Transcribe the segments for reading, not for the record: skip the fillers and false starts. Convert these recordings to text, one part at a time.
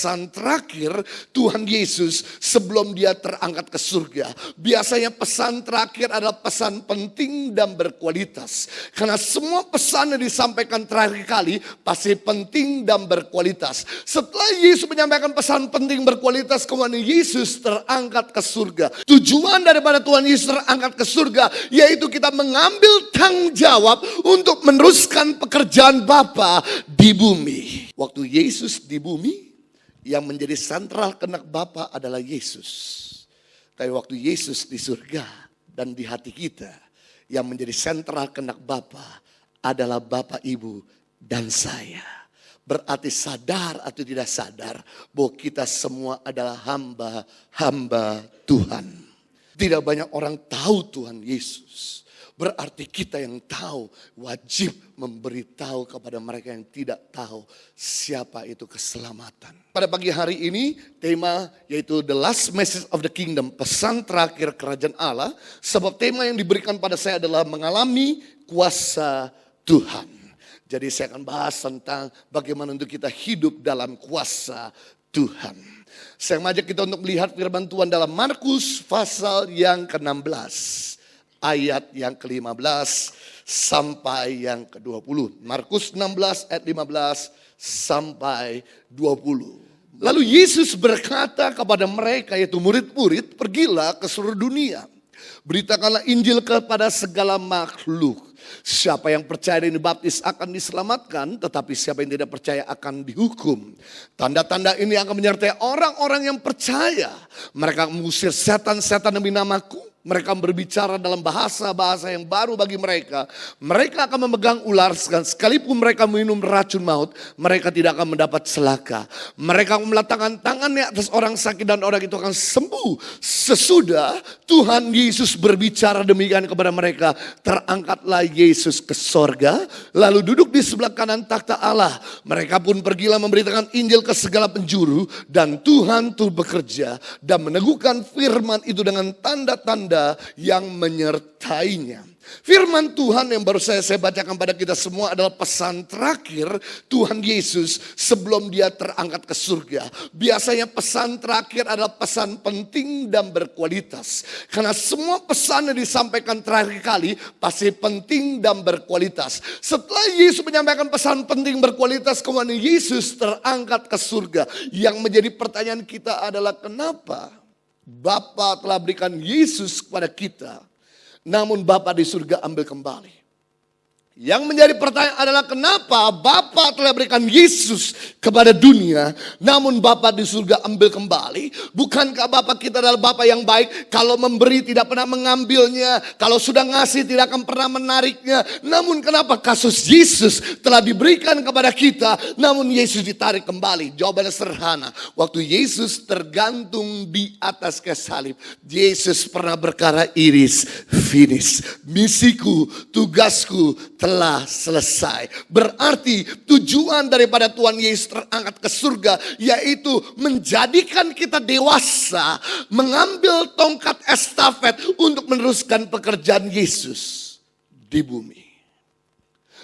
Pesan terakhir Tuhan Yesus sebelum dia terangkat ke surga. Biasanya pesan terakhir adalah pesan penting dan berkualitas. Karena semua pesan yang disampaikan terakhir kali pasti penting dan berkualitas. Setelah Yesus menyampaikan pesan penting berkualitas, kemudian Yesus terangkat ke surga. Tujuan daripada Tuhan Yesus terangkat ke surga yaitu kita mengambil tanggung jawab untuk meneruskan pekerjaan Bapa di bumi. Waktu Yesus di bumi, yang menjadi sentral kehendak Bapa adalah Yesus. Tapi waktu Yesus di surga dan di hati kita, yang menjadi sentral kehendak Bapa adalah Bapak, Ibu, dan saya. Berarti sadar atau tidak sadar bahwa kita semua adalah hamba-hamba Tuhan. Tidak banyak orang tahu Tuhan Yesus. Berarti kita yang tahu wajib memberitahu kepada mereka yang tidak tahu siapa itu keselamatan. Pada pagi hari ini tema yaitu The Last Message of the Kingdom, pesan terakhir kerajaan Allah. Sebab tema yang diberikan pada saya adalah mengalami kuasa Tuhan. Jadi saya akan bahas tentang bagaimana untuk kita hidup dalam kuasa Tuhan. Saya mengajak kita untuk melihat firman Tuhan dalam Markus pasal yang ke-16. Ayat yang ke-15 sampai yang ke-20. Markus 16 ayat 15 sampai 20. Lalu Yesus berkata kepada mereka yaitu murid-murid, pergilah ke seluruh dunia. Beritakanlah Injil kepada segala makhluk. Siapa yang percaya dan dibaptis akan diselamatkan, tetapi siapa yang tidak percaya akan dihukum. Tanda-tanda ini akan menyertai orang-orang yang percaya. Mereka mengusir setan-setan demi namaku. Mereka berbicara dalam bahasa-bahasa yang baru bagi mereka. Mereka akan memegang ular, sekalipun mereka minum racun maut, mereka tidak akan mendapat celaka. Mereka akan meletakkan tangannya atas orang sakit dan orang itu akan sembuh. Sesudah Tuhan Yesus berbicara demikian kepada mereka, terangkatlah Yesus ke sorga, lalu duduk di sebelah kanan takhta Allah. Mereka pun pergilah memberitakan Injil ke segala penjuru, dan Tuhan turut bekerja dan meneguhkan firman itu dengan tanda-tanda yang menyertainya. Firman Tuhan yang baru saya bacakan pada kita semua adalah pesan terakhir Tuhan Yesus sebelum dia terangkat ke surga. Biasanya pesan terakhir adalah pesan penting dan berkualitas. Karena semua pesan yang disampaikan terakhir kali pasti penting dan berkualitas. Setelah Yesus menyampaikan pesan penting berkualitas, kemudian Yesus terangkat ke surga. Yang menjadi pertanyaan kita adalah kenapa Bapa telah berikan Yesus kepada kita, namun Bapa di surga ambil kembali. Yang menjadi pertanyaan adalah kenapa Bapa telah berikan Yesus kepada dunia, namun Bapa di surga ambil kembali. Bukankah Bapa kita adalah Bapa yang baik? Kalau memberi tidak pernah mengambilnya, kalau sudah ngasih tidak akan pernah menariknya. Namun kenapa kasus Yesus telah diberikan kepada kita, namun Yesus ditarik kembali? Jawabannya sederhana. Waktu Yesus tergantung di atas kayu salib, Yesus pernah berkata iris, finish. Misiku, tugasku telah selesai. Berarti tujuan daripada Tuhan Yesus terangkat ke surga yaitu menjadikan kita dewasa, mengambil tongkat estafet untuk meneruskan pekerjaan Yesus di bumi.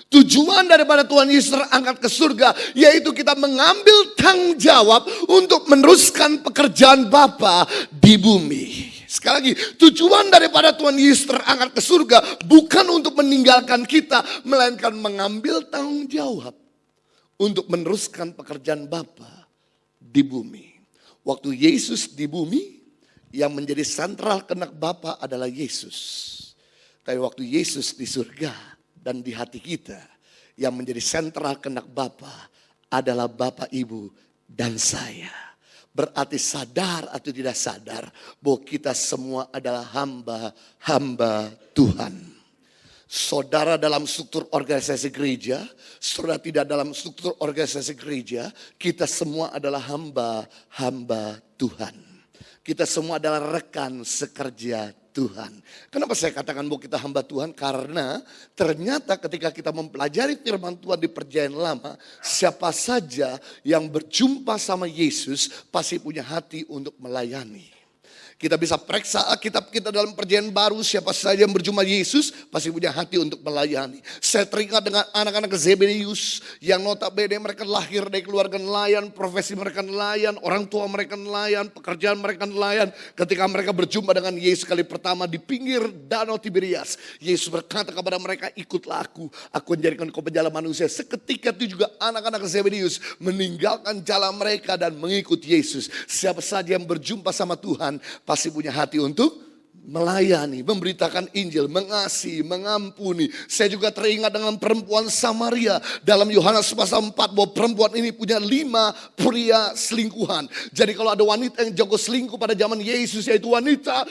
Tujuan daripada Tuhan Yesus terangkat ke surga yaitu kita mengambil tanggung jawab untuk meneruskan pekerjaan Bapa di bumi. Sekali lagi, tujuan daripada Tuhan Yesus terangkat ke surga bukan untuk meninggalkan kita, melainkan mengambil tanggung jawab untuk meneruskan pekerjaan Bapa di bumi. Waktu Yesus di bumi, yang menjadi sentral kehendak Bapa adalah Yesus. Tapi waktu Yesus di surga dan di hati kita, yang menjadi sentral kehendak Bapa adalah Bapak, Ibu, dan saya. Berarti sadar atau tidak sadar bahwa kita semua adalah hamba-hamba Tuhan. Saudara dalam struktur organisasi gereja, saudara tidak dalam struktur organisasi gereja, kita semua adalah hamba-hamba Tuhan. Kita semua adalah rekan sekerja Tuhan. Kenapa saya katakan bahwa kita hamba Tuhan? Karena ternyata ketika kita mempelajari firman Tuhan di perjanjian lama, siapa saja yang berjumpa sama Yesus pasti punya hati untuk melayani. Kita bisa periksa Alkitab kita dalam perjanjian baru, siapa saja yang berjumpa Yesus pasti punya hati untuk melayani. Saya teringat dengan anak-anak Zebedeus yang notabene mereka lahir dari keluarga nelayan, profesi mereka nelayan, orang tua mereka nelayan, pekerjaan mereka nelayan. Ketika mereka berjumpa dengan Yesus kali pertama di pinggir danau Tiberias, Yesus berkata kepada mereka, ikutlah aku menjadikan kau penjala manusia. Seketika itu juga anak-anak Zebedeus meninggalkan jalan mereka dan mengikut Yesus. Siapa saja yang berjumpa sama Tuhan pasti punya hati untuk melayani, memberitakan Injil, mengasihi, mengampuni. Saya juga teringat dengan perempuan Samaria dalam Yohanes pasal 4 bahwa perempuan ini punya 5 pria selingkuhan. Jadi kalau ada wanita yang jago selingkuh pada zaman Yesus, yaitu wanita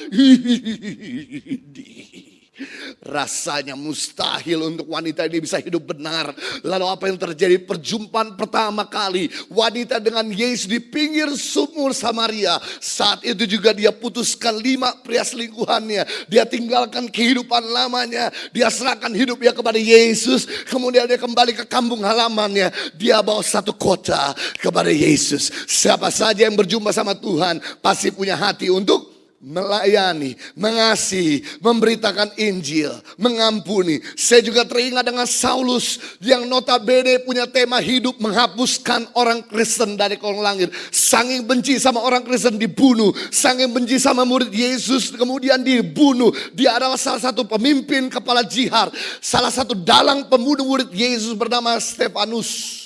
rasanya mustahil untuk wanita ini bisa hidup benar. Lalu apa yang terjadi? Perjumpaan pertama kali wanita dengan Yesus di pinggir sumur Samaria. Saat itu juga dia putuskan 5 pria selingkuhannya. Dia tinggalkan kehidupan lamanya. Dia serahkan hidupnya kepada Yesus. Kemudian dia kembali ke kampung halamannya. Dia bawa satu kota kepada Yesus. Siapa saja yang berjumpa sama Tuhan pasti punya hati untuk melayani, mengasihi, memberitakan Injil, mengampuni. Saya juga teringat dengan Saulus yang notabene punya tema hidup menghapuskan orang Kristen dari kolong langit. Saking benci sama orang Kristen dibunuh, saking benci sama murid Yesus kemudian dibunuh. Dia adalah salah satu pemimpin kepala jihad, salah satu dalang pembunuh murid Yesus bernama Stefanus.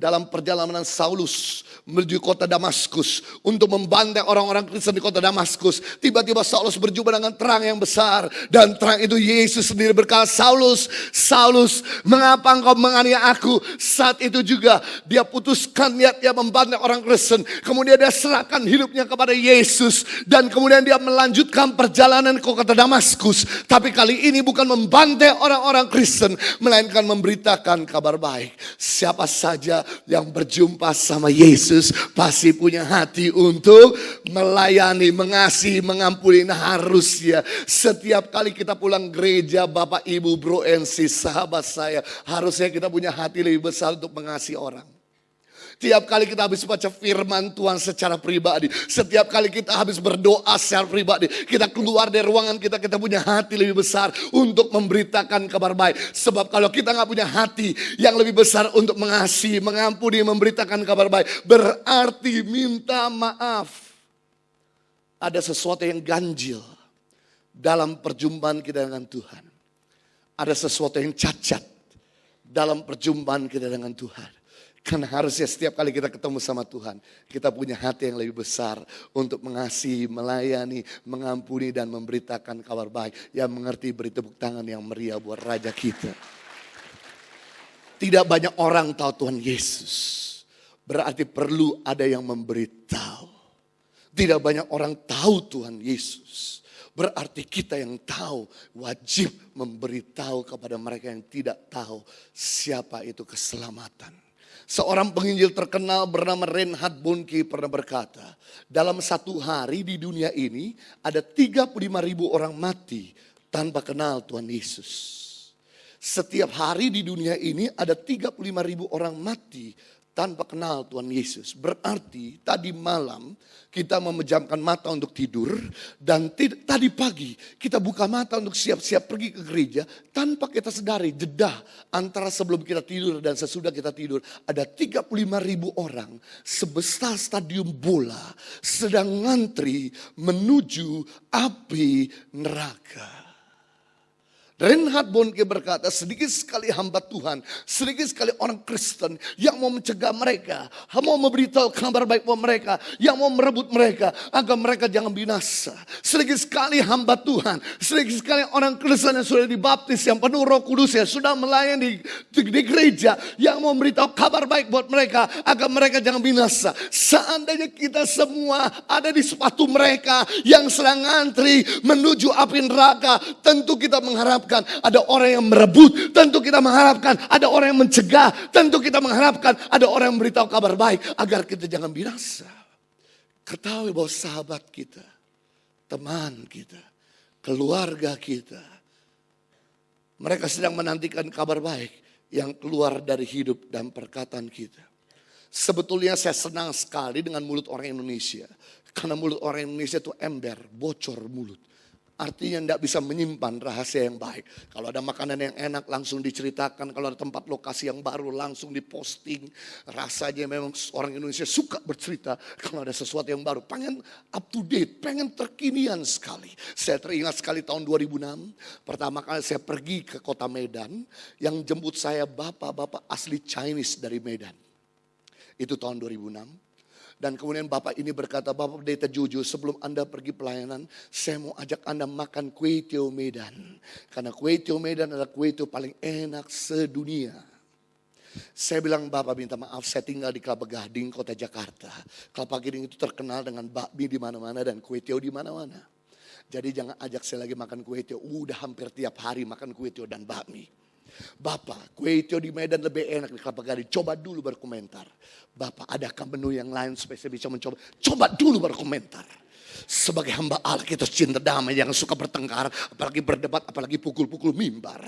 Dalam perjalanan Saulus menuju kota Damaskus untuk membantai orang-orang Kristen di kota Damaskus, tiba-tiba Saulus berjumpa dengan terang yang besar, dan terang itu Yesus sendiri berkata, Saulus, Saulus, mengapa engkau menganiaya aku? Saat itu juga dia putuskan niatnya membantai orang Kristen, kemudian dia serahkan hidupnya kepada Yesus, dan kemudian dia melanjutkan perjalanan ke kota Damaskus. Tapi kali ini bukan membantai orang-orang Kristen, melainkan memberitakan kabar baik. Siapa saja yang berjumpa sama Yesus pasti punya hati untuk melayani, mengasihi, mengampuni. Nah, harusnya setiap kali kita pulang gereja, Bapak, Ibu, bro, and sis, sahabat saya, harusnya kita punya hati lebih besar untuk mengasihi orang. Tiap kali kita habis baca firman Tuhan secara pribadi, setiap kali kita habis berdoa secara pribadi, kita keluar dari ruangan kita, kita punya hati lebih besar untuk memberitakan kabar baik. Sebab kalau kita gak punya hati yang lebih besar untuk mengasihi, mengampuni, memberitakan kabar baik, berarti minta maaf. Ada sesuatu yang ganjil dalam perjumpaan kita dengan Tuhan. Ada sesuatu yang cacat dalam perjumpaan kita dengan Tuhan. Karena harusnya setiap kali kita ketemu sama Tuhan, kita punya hati yang lebih besar untuk mengasihi, melayani, mengampuni, dan memberitakan kabar baik. Yang mengerti beri tepuk tangan yang meriah buat Raja kita. Tidak banyak orang tahu Tuhan Yesus, berarti perlu ada yang memberitahu. Tidak banyak orang tahu Tuhan Yesus, berarti kita yang tahu wajib memberitahu kepada mereka yang tidak tahu siapa itu keselamatan. Seorang penginjil terkenal bernama Reinhard Bonnke pernah berkata, dalam satu hari di dunia ini ada 35.000 orang mati tanpa kenal Tuhan Yesus. Setiap hari di dunia ini ada 35.000 orang mati tanpa kenal Tuhan Yesus. Berarti tadi malam kita memejamkan mata untuk tidur, dan tadi pagi kita buka mata untuk siap-siap pergi ke gereja tanpa kita sadari jeda antara sebelum kita tidur dan sesudah kita tidur. Ada 35.000 orang sebesar stadium bola sedang ngantri menuju api neraka. Reinhard Bonnke berkata, sedikit sekali hamba Tuhan, sedikit sekali orang Kristen yang mau mencegah mereka, mau memberitahu kabar baik buat mereka, yang mau merebut mereka agar mereka jangan binasa. Sedikit sekali hamba Tuhan, sedikit sekali orang Kristen yang sudah dibaptis, yang penuh Roh Kudus, yang sudah melayani di gereja, yang mau memberitahu kabar baik buat mereka agar mereka jangan binasa. Seandainya kita semua ada di sepatu mereka yang sedang ngantri menuju api neraka, tentu kita mengharapkan ada orang yang merebut, tentu kita mengharapkan ada orang yang mencegah, tentu kita mengharapkan ada orang yang memberitahu kabar baik agar kita jangan binasa. Ketahui bahwa sahabat kita, teman kita, keluarga kita, mereka sedang menantikan kabar baik yang keluar dari hidup dan perkataan kita. Sebetulnya saya senang sekali dengan mulut orang Indonesia. Karena mulut orang Indonesia itu ember, bocor mulut. Artinya tidak bisa menyimpan rahasia yang baik. Kalau ada makanan yang enak langsung diceritakan. Kalau ada tempat lokasi yang baru langsung diposting. Rasanya memang orang Indonesia suka bercerita. Kalau ada sesuatu yang baru. Pengen up to date, pengen terkinian sekali. Saya teringat sekali tahun 2006. Pertama kali saya pergi ke kota Medan. Yang jemput saya bapak-bapak asli Chinese dari Medan. Itu tahun 2006. Dan kemudian Bapak ini berkata, Bapak Pendeta Jojo, sebelum Anda pergi pelayanan, saya mau ajak Anda makan kue tiaw Medan. Karena kue tiaw Medan adalah kue tiaw paling enak sedunia. Saya bilang, Bapak minta maaf, saya tinggal di Kelapa Gading, kota Jakarta. Kelapa Gading itu terkenal dengan bakmi di mana-mana dan kue tiaw di mana-mana. Jadi jangan ajak saya lagi makan kue tiaw. Udah hampir tiap hari makan kue tiaw dan bakmi. Bapak, kue tiaw di Medan lebih enak di Kelapa Gading. Coba dulu berkomentar. Bapak, adakah menu yang lain supaya saya bisa mencoba? Coba dulu berkomentar. Sebagai hamba Allah kita cinta damai, jangan suka bertengkar, apalagi berdebat, apalagi pukul-pukul mimbar.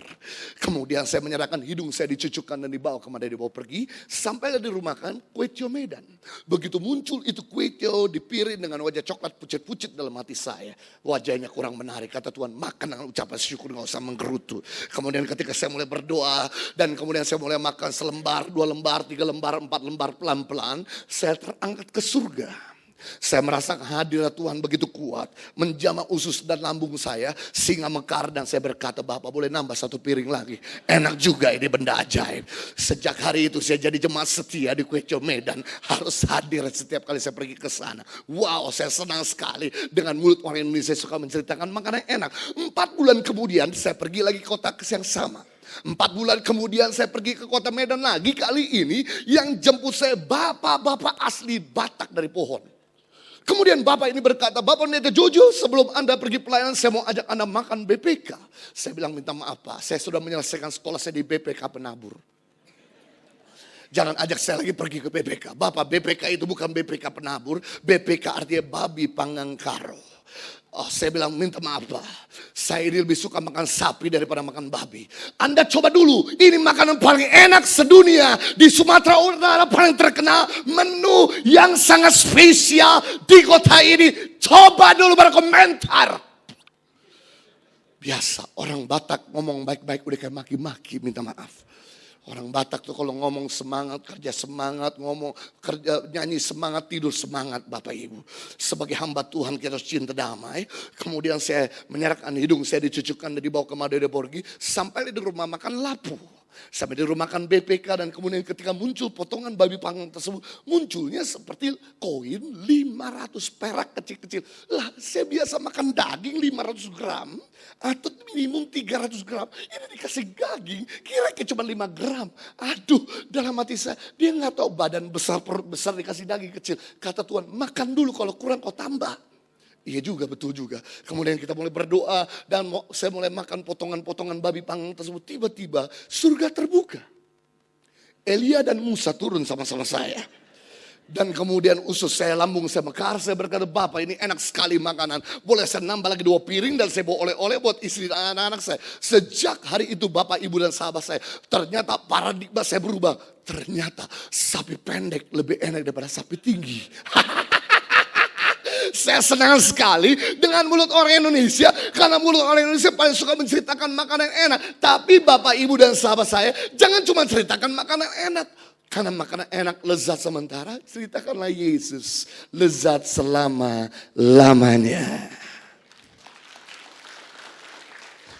Kemudian saya menyerahkan hidung saya dicucukkan dan dibawa kemana dibawa pergi. Sampailah di rumah kan kue tiaw Medan. Begitu muncul itu kue tiaw di piring dengan wajah coklat pucet-pucet dalam hati saya. Wajahnya kurang menarik, kata Tuhan makan dengan ucapan syukur, gak usah menggerutu. Kemudian ketika saya mulai berdoa dan kemudian saya mulai makan selembar, 2 lembar, 3 lembar, 4 lembar pelan-pelan. Saya terangkat ke surga. Saya merasa kehadiran Tuhan begitu kuat, menjamah usus dan lambung saya sehingga mekar, dan saya berkata, Bapak boleh nambah 1 piring lagi. Enak juga ini benda ajaib. Sejak hari itu saya jadi jemaat setia di Kue Tiaw Medan, harus hadir setiap kali saya pergi ke sana. Wow, saya senang sekali dengan mulut orang Indonesia suka menceritakan makanan enak. 4 bulan kemudian saya pergi lagi ke kota yang sama. 4 bulan kemudian saya pergi ke kota Medan lagi. Kali ini yang jemput saya bapak-bapak asli Batak dari pohon. Kemudian Bapak ini berkata, Bapak Pendeta Jojo, sebelum Anda pergi pelayanan saya mau ajak Anda makan BPK. Saya bilang minta maaf Pak, saya sudah menyelesaikan sekolah saya di BPK Penabur. Jangan ajak saya lagi pergi ke BPK. Bapak, BPK itu bukan BPK Penabur, BPK artinya babi panggang karo. Oh, saya bilang minta maaf Pak, saya ini lebih suka makan sapi daripada makan babi. Anda coba dulu, ini makanan paling enak sedunia. Di Sumatera Utara paling terkenal, menu yang sangat spesial di kota ini. Coba dulu berkomentar. Biasa orang Batak ngomong baik-baik udah kayak maki-maki, minta maaf. Orang Batak tuh kalau ngomong semangat, kerja semangat, ngomong kerja nyanyi semangat, tidur semangat Bapak Ibu. Sebagai hamba Tuhan kita harus cinta damai. Kemudian saya menyerahkan hidung saya dicucukkan dan dibawa ke Madede Borgi. Sampai di rumah makan lapu. Sampai di rumah makan BPK, dan kemudian ketika muncul potongan babi panggang tersebut, munculnya seperti koin 500 perak kecil-kecil. Lah saya biasa makan daging 500 gram atau minimum 300 gram. Ini dikasih daging kira-kira cuma 5 gram. Aduh, dalam hati saya, dia gak tahu badan besar, perut besar dikasih daging kecil. Kata Tuhan, makan dulu, kalau kurang kau tambah. Iya juga, betul juga. Kemudian kita mulai berdoa dan saya mulai makan potongan-potongan babi panggang tersebut. Tiba-tiba surga terbuka. Elia dan Musa turun sama-sama saya. Dan kemudian usus saya, lambung saya mekar. Saya berkata, Bapak ini enak sekali makanan. Boleh saya nambah lagi 2 piring dan saya bawa oleh-oleh buat istri dan anak-anak saya. Sejak hari itu Bapak, Ibu dan sahabat saya, ternyata paradigma saya berubah. Ternyata sapi pendek lebih enak daripada sapi tinggi. Saya senang sekali dengan mulut orang Indonesia. Karena mulut orang Indonesia paling suka menceritakan makanan enak. Tapi Bapak, Ibu dan sahabat saya, jangan cuma ceritakan makanan enak. Karena makanan enak lezat sementara, ceritakanlah Yesus lezat selama-lamanya.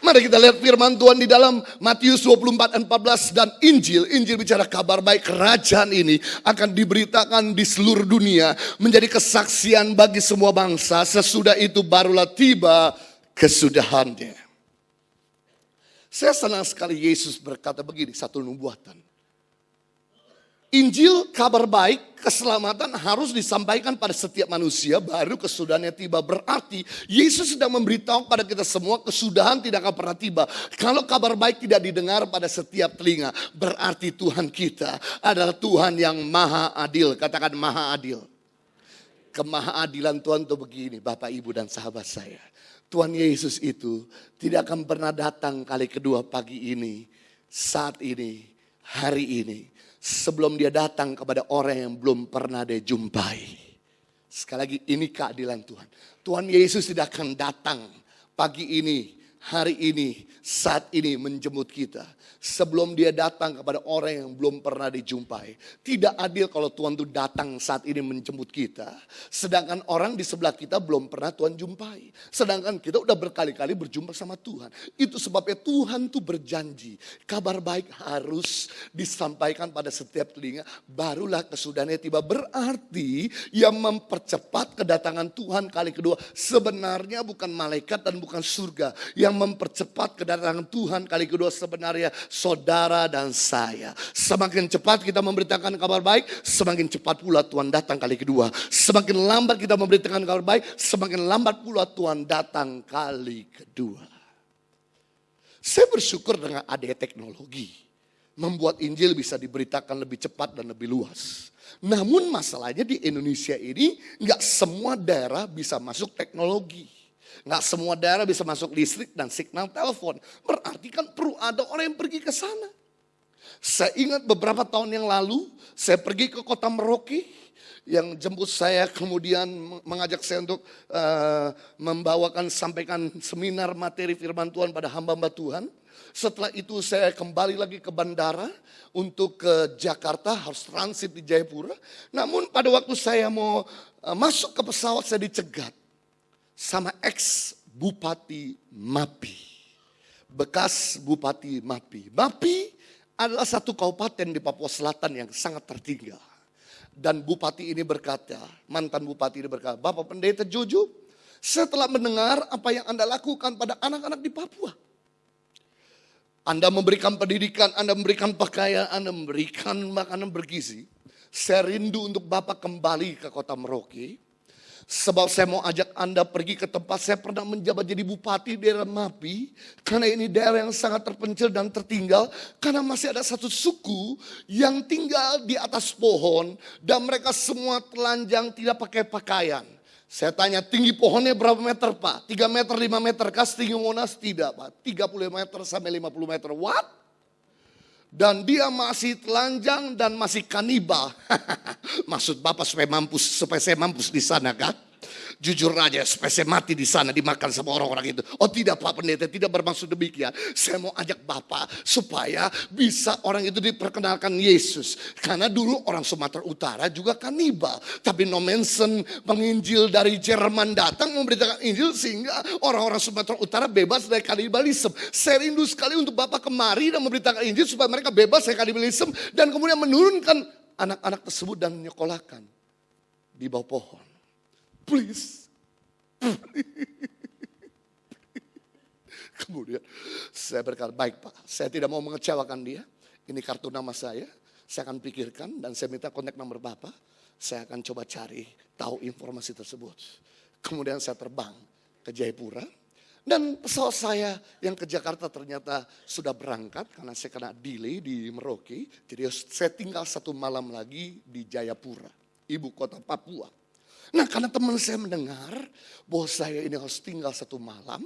Mari kita lihat firman Tuhan di dalam Matius 24:14 dan Injil. Injil bicara kabar baik, kerajaan ini akan diberitakan di seluruh dunia, menjadi kesaksian bagi semua bangsa. Sesudah itu barulah tiba kesudahannya. Saya senang sekali Yesus berkata begini, satu nubuatan. Injil, kabar baik, keselamatan harus disampaikan pada setiap manusia, baru kesudahannya tiba. Berarti Yesus sedang memberitahu pada kita semua, kesudahan tidak akan pernah tiba. Kalau kabar baik tidak didengar pada setiap telinga, berarti Tuhan kita adalah Tuhan yang maha adil. Katakan maha adil. Kemahaadilan Tuhan itu begini, Bapak, Ibu dan sahabat saya. Tuhan Yesus itu tidak akan pernah datang kali kedua pagi ini, saat ini, hari ini, sebelum dia datang kepada orang yang belum pernah dia jumpai. Sekali lagi, ini keadilan Tuhan. Tuhan Yesus tidak akan datang pagi ini, hari ini, saat ini menjemput kita. Sebelum dia datang kepada orang yang belum pernah dijumpai. Tidak adil kalau Tuhan itu datang saat ini menjemput kita. Sedangkan orang di sebelah kita belum pernah Tuhan jumpai. Sedangkan kita udah berkali-kali berjumpa sama Tuhan. Itu sebabnya Tuhan tuh berjanji. Kabar baik harus disampaikan pada setiap telinga. Barulah kesudahannya tiba. Berarti yang mempercepat kedatangan Tuhan kali kedua. Sebenarnya bukan malaikat dan bukan surga. Yang mempercepat kedatangan Tuhan kali kedua sebenarnya saudara dan saya. Semakin cepat kita memberitakan kabar baik, semakin cepat pula Tuhan datang kali kedua. Semakin lambat kita memberitakan kabar baik, semakin lambat pula Tuhan datang kali kedua. Saya bersyukur dengan adanya teknologi. Membuat Injil bisa diberitakan lebih cepat dan lebih luas. Namun masalahnya di Indonesia ini gak semua daerah bisa masuk teknologi. Nggak semua daerah bisa masuk listrik dan signal telepon. Berarti kan perlu ada orang yang pergi ke sana. Saya ingat beberapa tahun yang lalu, saya pergi ke kota Merauke. Yang jemput saya kemudian mengajak saya untuk membawakan, sampaikan seminar materi firman Tuhan pada hamba-hamba Tuhan. Setelah itu saya kembali lagi ke bandara untuk ke Jakarta, harus transit di Jayapura. Namun pada waktu saya mau masuk ke pesawat, saya dicegat sama ex Bupati Mapi, bekas Bupati Mapi. Mapi adalah satu kabupaten di Papua Selatan yang sangat tertinggal. Dan Bupati ini berkata, mantan Bupati ini berkata, Bapak Pendeta Jojo, setelah mendengar apa yang Anda lakukan pada anak-anak di Papua. Anda memberikan pendidikan, Anda memberikan pakaian, Anda memberikan makanan bergizi. Saya rindu untuk Bapak kembali ke kota Merauke. Sebab saya mau ajak Anda pergi ke tempat saya pernah menjabat jadi bupati daerah Mapi. Karena ini daerah yang sangat terpencil dan tertinggal. Karena masih ada satu suku yang tinggal di atas pohon. Dan mereka semua telanjang, tidak pakai pakaian. Saya tanya, tinggi pohonnya berapa meter Pak? 3 meter, 5 meter kah? Setinggi Monas? Tidak Pak, 30 meter sampai 50 meter. What? Dan dia masih telanjang dan masih kanibal. Maksud Bapak supaya saya mampus di sana kan? Jujur aja, supaya saya mati di sana dimakan sama orang-orang itu. Oh tidak Pak Pendeta, tidak bermaksud demikian. Saya mau ajak Bapak supaya bisa orang itu diperkenalkan Yesus. Karena dulu orang Sumatera Utara juga kanibal. Tapi No Manson penginjil dari Jerman datang memberitakan Injil sehingga orang-orang Sumatera Utara bebas dari kanibalisme. Saya rindu sekali untuk Bapak kemari dan memberitakan Injil supaya mereka bebas dari kanibalisme. Dan kemudian menurunkan anak-anak tersebut dan menyekolahkan di bawah pohon. Please. Kemudian saya berkata, baik Pak, saya tidak mau mengecewakan dia. Ini kartu nama saya akan pikirkan dan saya minta kontak nomor Bapak. Saya akan coba cari tahu informasi tersebut. Kemudian saya terbang ke Jayapura. Dan pesawat saya yang ke Jakarta ternyata sudah berangkat karena saya kena delay di Merauke. Jadi saya tinggal 1 malam lagi di Jayapura, ibu kota Papua. Nah karena teman saya mendengar bahwa saya ini harus tinggal 1 malam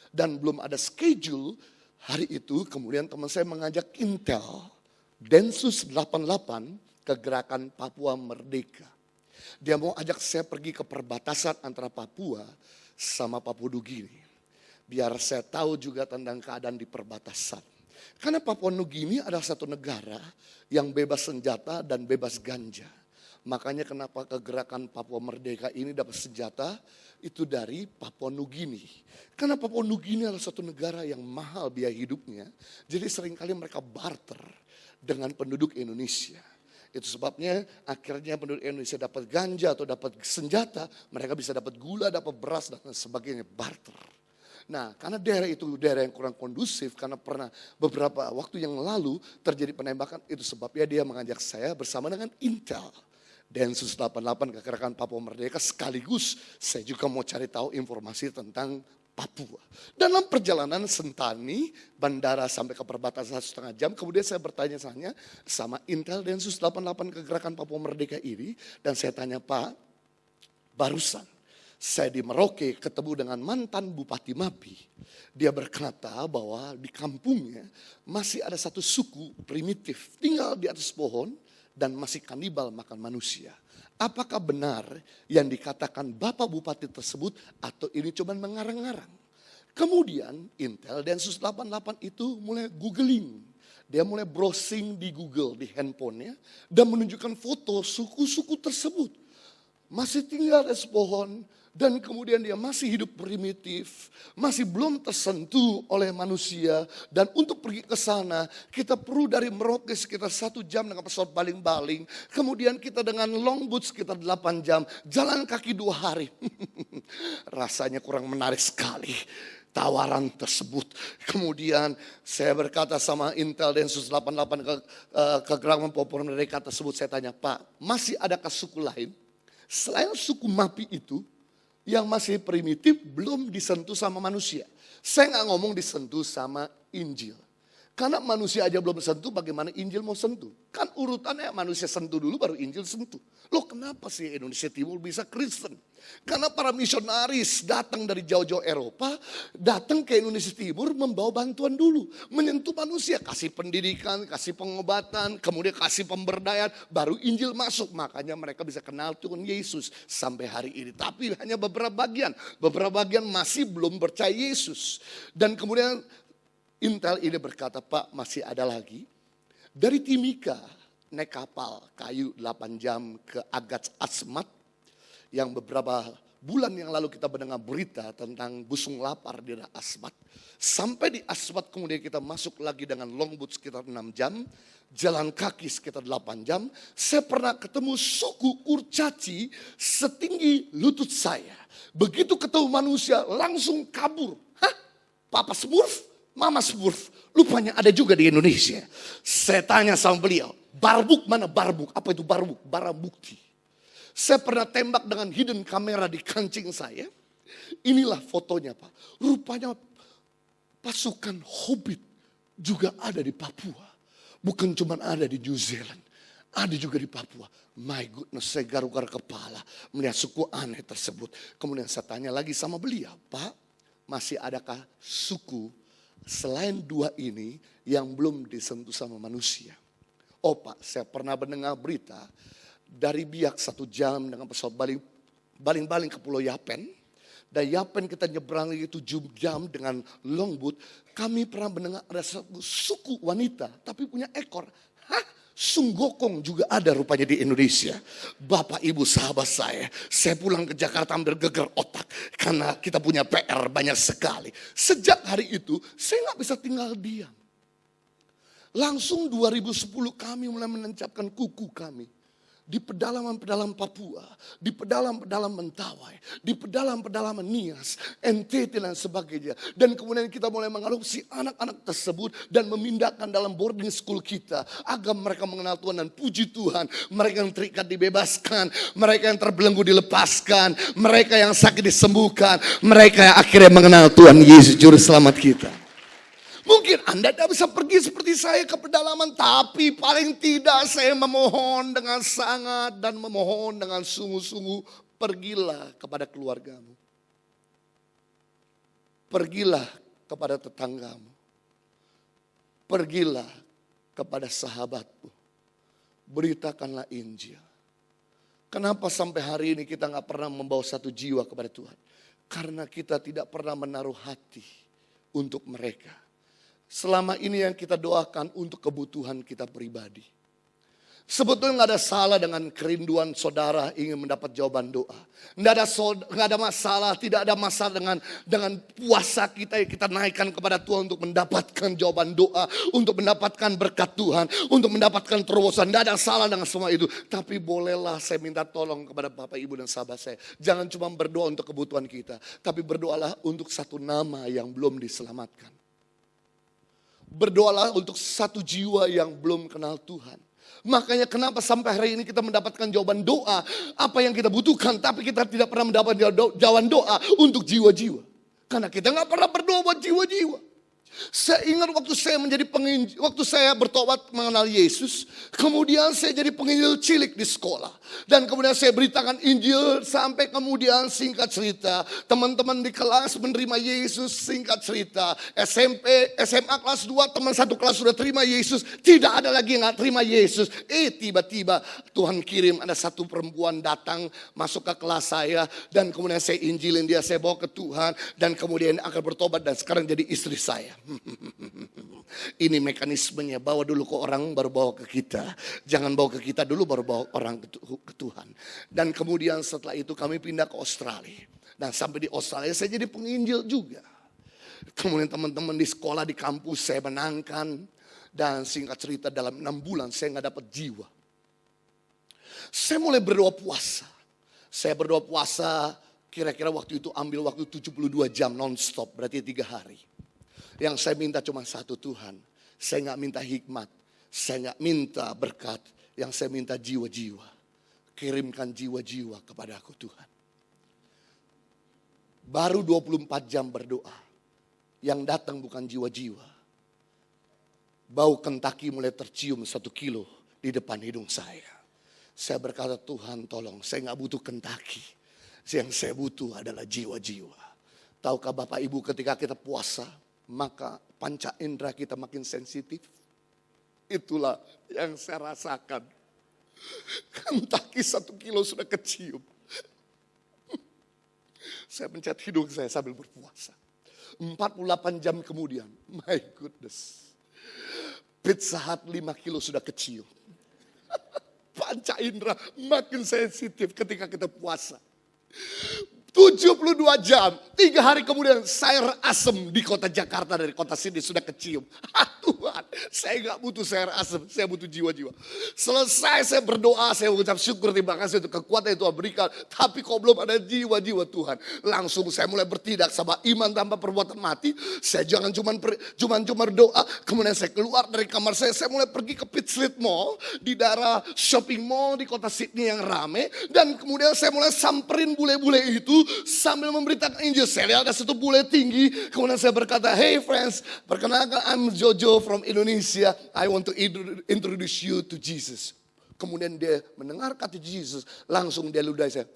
dan belum ada schedule hari itu, kemudian teman saya mengajak Intel Densus 88 ke gerakan Papua Merdeka. Dia mau ajak saya pergi ke perbatasan antara Papua sama Papua Nugini. Biar saya tahu juga tentang keadaan di perbatasan. Karena Papua Nugini adalah satu negara yang bebas senjata dan bebas ganja. Makanya kenapa kegerakan Papua Merdeka ini dapat senjata itu dari Papua Nugini. Karena Papua Nugini adalah satu negara yang mahal biaya hidupnya. Jadi seringkali mereka barter dengan penduduk Indonesia. Itu sebabnya akhirnya penduduk Indonesia dapat ganja atau dapat senjata. Mereka bisa dapat gula, dapat beras dan sebagainya, barter. Nah karena daerah itu daerah yang kurang kondusif. Karena pernah beberapa waktu yang lalu terjadi penembakan. Itu sebabnya dia mengajak saya bersama dengan Intel Densus 88 ke gerakan Papua Merdeka. Sekaligus saya juga mau cari tahu informasi tentang Papua. Dalam perjalanan Sentani, bandara sampai ke perbatasan 1,5 jam. Kemudian saya bertanya-tanya sama Intel Densus 88 ke gerakan Papua Merdeka ini. Dan saya tanya, Pak, barusan saya di Merauke ketemu dengan mantan Bupati Mapi. Dia berkata bahwa di kampungnya masih ada satu suku primitif tinggal di atas pohon dan masih kanibal makan manusia. Apakah benar yang dikatakan Bapak Bupati tersebut atau ini cuma mengarang-arang? Kemudian Intel Densus 88 itu mulai googling. Dia mulai browsing di Google, di handphonenya. Dan menunjukkan foto suku-suku tersebut. Masih tinggal di pohon. Dan kemudian dia masih hidup primitif. Masih belum tersentuh oleh manusia. Dan untuk pergi ke sana, kita perlu dari Merauke sekitar 1 jam dengan pesawat baling-baling. Kemudian kita dengan longboat sekitar 8 jam. Jalan kaki 2 hari. Rasanya kurang menarik sekali tawaran tersebut. Kemudian saya berkata sama Intel Densus 88 ke Gerangan Populer Merdeka tersebut, saya tanya, Pak, masih adakah suku lain selain suku Mapi itu yang masih primitif belum disentuh sama manusia? Saya nggak ngomong disentuh sama Injil. Karena manusia aja belum sentuh, bagaimana Injil mau sentuh? Kan urutannya manusia sentuh dulu baru Injil sentuh. Loh, kenapa sih Indonesia Timur bisa Kristen? Karena para misionaris datang dari jauh-jauh Eropa, datang ke Indonesia Timur membawa bantuan dulu. Menyentuh manusia, kasih pendidikan, kasih pengobatan, kemudian kasih pemberdayaan, baru Injil masuk. Makanya mereka bisa kenal Tuhan Yesus sampai hari ini. Tapi hanya beberapa bagian masih belum percaya Yesus. Dan kemudian Intel ini berkata, Pak, masih ada lagi. Dari Timika naik kapal kayu 8 jam ke Agats Asmat. Yang beberapa bulan yang lalu kita mendengar berita tentang busung lapar di Asmat. Sampai di Asmat kemudian kita masuk lagi dengan longboat sekitar 6 jam. Jalan kaki sekitar 8 jam. Saya pernah ketemu suku kurcaci setinggi lutut saya. Begitu ketemu manusia langsung kabur. Hah? Papa Smurf? Mama Smurf, lupanya ada juga di Indonesia. Saya tanya sama beliau, barbuk mana barbuk? Apa itu barbuk? Barang bukti. Saya pernah tembak dengan hidden kamera di kancing saya. Inilah fotonya, Pak. Rupanya pasukan Hobbit juga ada di Papua. Bukan cuma ada di New Zealand. Ada juga di Papua. My goodness, saya garuk-garuk kepala melihat suku aneh tersebut. Kemudian saya tanya lagi sama beliau, Pak, masih adakah suku selain 2 ini yang belum disentuh sama manusia? Oh Pak, saya pernah mendengar berita dari Biak 1 jam dengan pesawat baling-baling ke Pulau Yapen. Dan Yapen kita nyebrang lagi 7 jam dengan longboat. Kami pernah mendengar ada suku wanita tapi punya ekor. Hah? Sunggokong juga ada rupanya di Indonesia. Bapak Ibu sahabat saya pulang ke Jakarta hampir geger otak. Karena kita punya PR banyak sekali. Sejak hari itu saya gak bisa tinggal diam. Langsung 2010 kami mulai menancapkan kuku kami. Di pedalaman-pedalaman Papua, di pedalaman Mentawai, di pedalaman Nias, NTT dan sebagainya. Dan kemudian kita mulai mengadopsi anak-anak tersebut dan memindahkan dalam boarding school kita. Agar mereka mengenal Tuhan dan puji Tuhan. Mereka yang terikat dibebaskan, mereka yang terbelenggu dilepaskan, mereka yang sakit disembuhkan, mereka yang akhirnya mengenal Tuhan Yesus Juru Selamat kita. Mungkin Anda tidak bisa pergi seperti saya ke pedalaman, tapi paling tidak saya memohon dengan sangat dan memohon dengan sungguh-sungguh, pergilah kepada keluargamu. Pergilah kepada tetanggamu. Pergilah kepada sahabatmu. Beritakanlah Injil. Kenapa sampai hari ini kita gak pernah membawa 1 jiwa kepada Tuhan? Karena kita tidak pernah menaruh hati untuk mereka. Selama ini yang kita doakan untuk kebutuhan kita pribadi. Sebetulnya gak ada salah dengan kerinduan saudara ingin mendapat jawaban doa. Gak ada masalah, tidak ada masalah dengan puasa kita yang kita naikkan kepada Tuhan untuk mendapatkan jawaban doa. Untuk mendapatkan berkat Tuhan, untuk mendapatkan terobosan. Gak ada salah dengan semua itu. Tapi bolehlah saya minta tolong kepada Bapak, Ibu dan sahabat saya. Jangan cuma berdoa untuk kebutuhan kita. Tapi berdoalah untuk 1 nama yang belum diselamatkan. Berdoalah untuk 1 jiwa yang belum kenal Tuhan. Makanya kenapa sampai hari ini kita mendapatkan jawaban doa apa yang kita butuhkan, tapi kita tidak pernah mendapatkan jawaban doa untuk jiwa-jiwa. Karena kita gak pernah berdoa buat jiwa-jiwa. Saya ingat waktu saya menjadi penginjil, waktu saya bertobat mengenal Yesus, kemudian saya jadi penginjil cilik di sekolah. Dan kemudian saya beritakan Injil sampai kemudian singkat cerita, teman-teman di kelas menerima Yesus, singkat cerita. SMP, SMA kelas 2 teman satu kelas sudah terima Yesus, tidak ada lagi yang gak terima Yesus. Tiba-tiba Tuhan kirim ada satu perempuan datang masuk ke kelas saya dan kemudian saya injilin dia, saya bawa ke Tuhan dan kemudian akan bertobat dan sekarang jadi istri saya. Ini mekanismenya, bawa dulu ke orang baru bawa ke kita. Jangan bawa ke kita dulu baru bawa orang ke Tuhan. Dan kemudian setelah itu kami pindah ke Australia. Dan sampai di Australia saya jadi penginjil juga. Kemudian teman-teman di sekolah di kampus saya menangkan. Dan singkat cerita dalam 6 bulan saya gak dapat jiwa. Saya mulai berdoa puasa. Saya berdoa puasa kira-kira waktu itu ambil waktu 72 jam non-stop, berarti 3 hari. Yang saya minta cuma satu, Tuhan. Saya gak minta hikmat. Saya gak minta berkat. Yang saya minta jiwa-jiwa. Kirimkan jiwa-jiwa kepada aku, Tuhan. Baru 24 jam berdoa. Yang datang bukan jiwa-jiwa. Bau Kentucky mulai tercium 1 kilo di depan hidung saya. Saya berkata, Tuhan tolong, saya gak butuh Kentucky. Yang saya butuh adalah jiwa-jiwa. Tahukah Bapak Ibu ketika kita puasa, maka panca indera kita makin sensitif. Itulah yang saya rasakan. Kentucky 1 kilo sudah kecium. Saya pencet hidung saya sambil berpuasa. 48 jam kemudian, my goodness. Pizza Hut 5 kilo sudah kecium. Panca indera makin sensitif ketika kita puasa. 72 jam, 3 hari kemudian sayur asem di kota Jakarta dari kota sini sudah kecium. Tuhan, saya gak butuh sayur asem, saya butuh jiwa-jiwa. Selesai saya berdoa, saya mengucap syukur, terima kasih untuk kekuatan yang Tuhan berikan. Tapi kok belum ada jiwa-jiwa Tuhan. Langsung saya mulai bertindak sama iman tanpa perbuatan mati. Saya jangan cuma doa. Kemudian saya keluar dari kamar saya mulai pergi ke Pitt Street Mall. Di daerah shopping mall di kota Sydney yang rame. Dan kemudian saya mulai samperin bule-bule itu sambil memberitakan Injil. Saya lihat ada satu bule tinggi. Kemudian saya berkata, hey friends, perkenalkan I'm Jojo from Indonesia. I want to introduce you to Jesus. Kemudian dia mendengar kata Jesus. Langsung dia ludahi saya.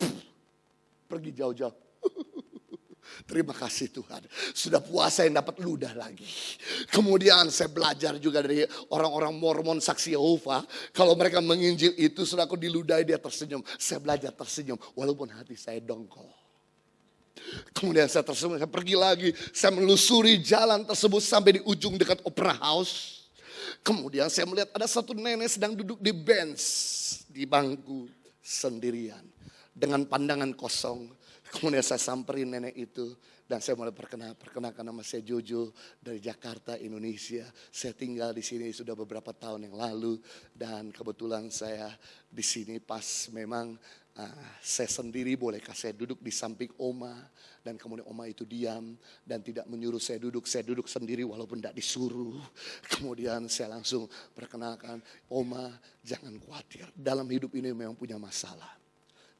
Pergi jauh-jauh. Terima kasih Tuhan. Sudah puasa yang dapat ludah lagi. Kemudian saya belajar juga dari orang-orang Mormon saksi Yehova. Kalau mereka menginjil itu sudah aku diludahi dia tersenyum. Saya belajar tersenyum walaupun hati saya dongkol. Kemudian saya tersenyum, saya pergi lagi. Saya menelusuri jalan tersebut sampai di ujung dekat Opera House. Kemudian saya melihat ada satu nenek sedang duduk di bench. Di bangku sendirian. Dengan pandangan kosong. Kemudian saya samperin nenek itu. Dan saya mulai perkenalkan nama saya Jojo dari Jakarta, Indonesia. Saya tinggal di sini sudah beberapa tahun yang lalu. Dan kebetulan saya di sini pas memang saya sendiri, bolehkah saya duduk di samping Oma. Dan kemudian Oma itu diam dan tidak menyuruh saya duduk sendiri walaupun tidak disuruh. Kemudian saya langsung perkenalkan, Oma jangan khawatir, dalam hidup ini memang punya masalah.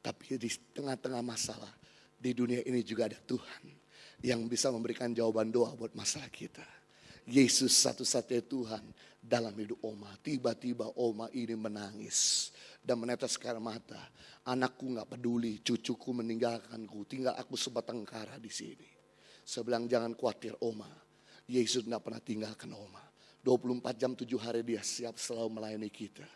Tapi di tengah-tengah masalah, di dunia ini juga ada Tuhan yang bisa memberikan jawaban doa buat masalah kita. Yesus satu-satunya Tuhan dalam hidup Oma. Tiba-tiba Oma ini menangis dan menetes air mata. Anakku gak peduli, cucuku meninggalkanku, tinggal aku sebatang kara di sini. Saya bilang jangan khawatir Oma, Yesus gak pernah tinggalkan Oma. 24 jam 7 hari dia siap selalu melayani kita.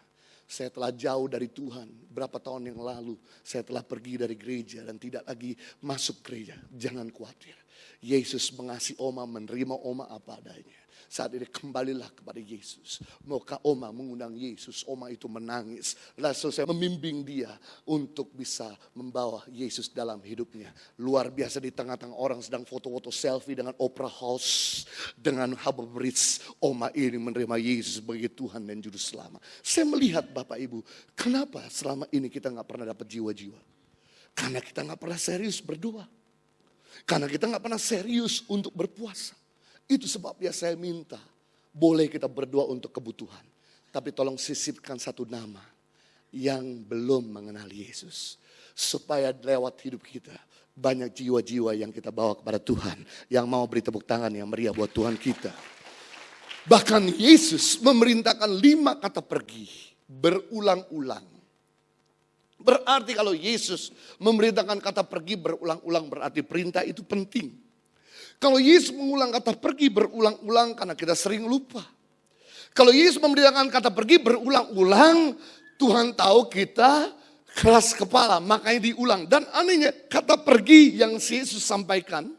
Saya telah jauh dari Tuhan, berapa tahun yang lalu saya telah pergi dari gereja dan tidak lagi masuk gereja. Jangan khawatir, Yesus mengasihi Oma, menerima Oma apa adanya. Saat ini kembalilah kepada Yesus. Maukah Oma mengundang Yesus? Oma itu menangis. Lalu saya membimbing dia untuk bisa membawa Yesus dalam hidupnya. Luar biasa di tengah-tengah orang sedang foto-foto selfie dengan Opera House. Dengan Harbour Bridge. Oma ini menerima Yesus sebagai Tuhan dan Juru Selamat. Saya melihat Bapak Ibu. Kenapa selama ini kita gak pernah dapat jiwa-jiwa? Karena kita gak pernah serius berdoa. Karena kita gak pernah serius untuk berpuasa. Itu sebabnya saya minta, boleh kita berdoa untuk kebutuhan. Tapi tolong sisipkan satu nama yang belum mengenal Yesus. Supaya lewat hidup kita, banyak jiwa-jiwa yang kita bawa kepada Tuhan. Yang mau beri tepuk tangan yang meriah buat Tuhan kita. Bahkan Yesus memerintahkan 5 kata pergi berulang-ulang. Berarti kalau Yesus memerintahkan kata pergi berulang-ulang berarti perintah itu penting. Kalau Yesus mengulang kata pergi berulang-ulang karena kita sering lupa. Kalau Yesus memerintahkan kata pergi berulang-ulang, Tuhan tahu kita keras kepala, makanya diulang. Dan anehnya kata pergi yang Yesus sampaikan,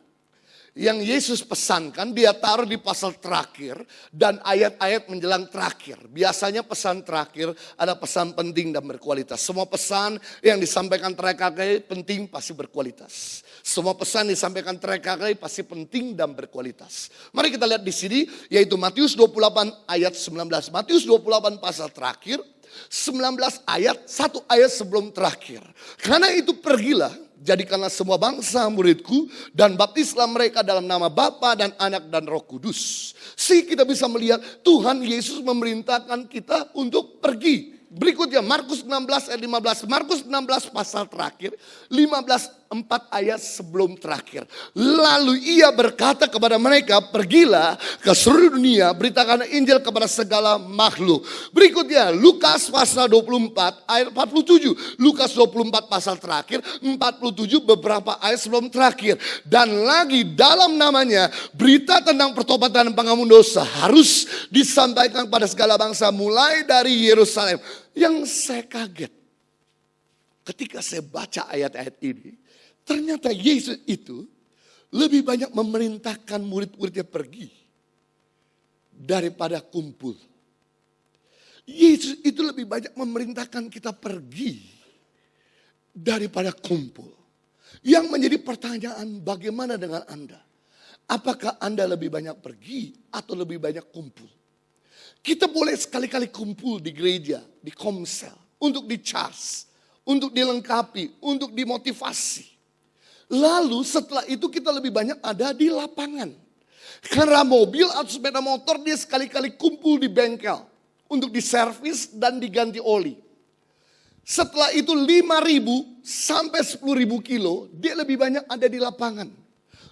yang Yesus pesankan, dia taruh di pasal terakhir dan ayat-ayat menjelang terakhir. Biasanya pesan terakhir ada pesan penting dan berkualitas. Semua pesan yang disampaikan terakhir kali penting pasti berkualitas. Semua pesan disampaikan terakhir kali pasti penting dan berkualitas. Mari kita lihat di sini, yaitu Matius 28 ayat 19. Matius 28 pasal terakhir, 19 ayat, 1 ayat sebelum terakhir. Karena itu pergilah, jadikanlah semua bangsa muridku dan baptislah mereka dalam nama Bapa dan Anak dan Roh Kudus. Sehingga kita bisa melihat Tuhan Yesus memerintahkan kita untuk pergi. Berikutnya Markus 16 ayat 15. Markus 16 pasal terakhir, 15 4 ayat sebelum terakhir. Lalu ia berkata kepada mereka, pergilah ke seluruh dunia, beritakan Injil kepada segala makhluk. Berikutnya Lukas pasal 24 ayat 47. Lukas 24 pasal terakhir, 47 beberapa ayat sebelum terakhir. Dan lagi dalam namanya berita tentang pertobatan dan pengampunan dosa harus disampaikan pada segala bangsa mulai dari Yerusalem. Yang saya kaget ketika saya baca ayat-ayat ini, ternyata Yesus itu lebih banyak memerintahkan murid-muridnya pergi daripada kumpul. Yesus itu lebih banyak memerintahkan kita pergi daripada kumpul. Yang menjadi pertanyaan, bagaimana dengan Anda? Apakah Anda lebih banyak pergi atau lebih banyak kumpul? Kita boleh sekali-kali kumpul di gereja, di komsel, untuk di-charge, untuk dilengkapi, untuk dimotivasi. Lalu setelah itu kita lebih banyak ada di lapangan. Karena mobil atau sepeda motor dia sekali-kali kumpul di bengkel untuk diservis dan diganti oli. Setelah itu 5.000 sampai 10.000 kilo dia lebih banyak ada di lapangan.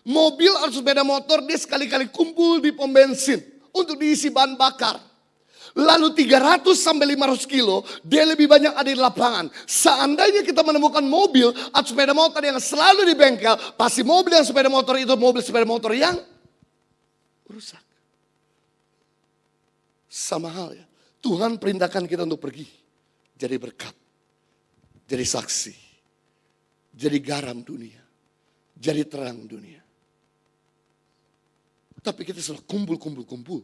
Mobil atau sepeda motor dia sekali-kali kumpul di pom bensin untuk diisi bahan bakar. Lalu 300 sampai 500 kilo dia lebih banyak ada di lapangan. Seandainya kita menemukan mobil atau sepeda motor yang selalu di bengkel, pasti mobil dan sepeda motor itu mobil sepeda motor yang rusak. Sama halnya, Tuhan perintahkan kita untuk pergi. Jadi berkat, jadi saksi, jadi garam dunia, jadi terang dunia. Tapi kita selalu kumpul.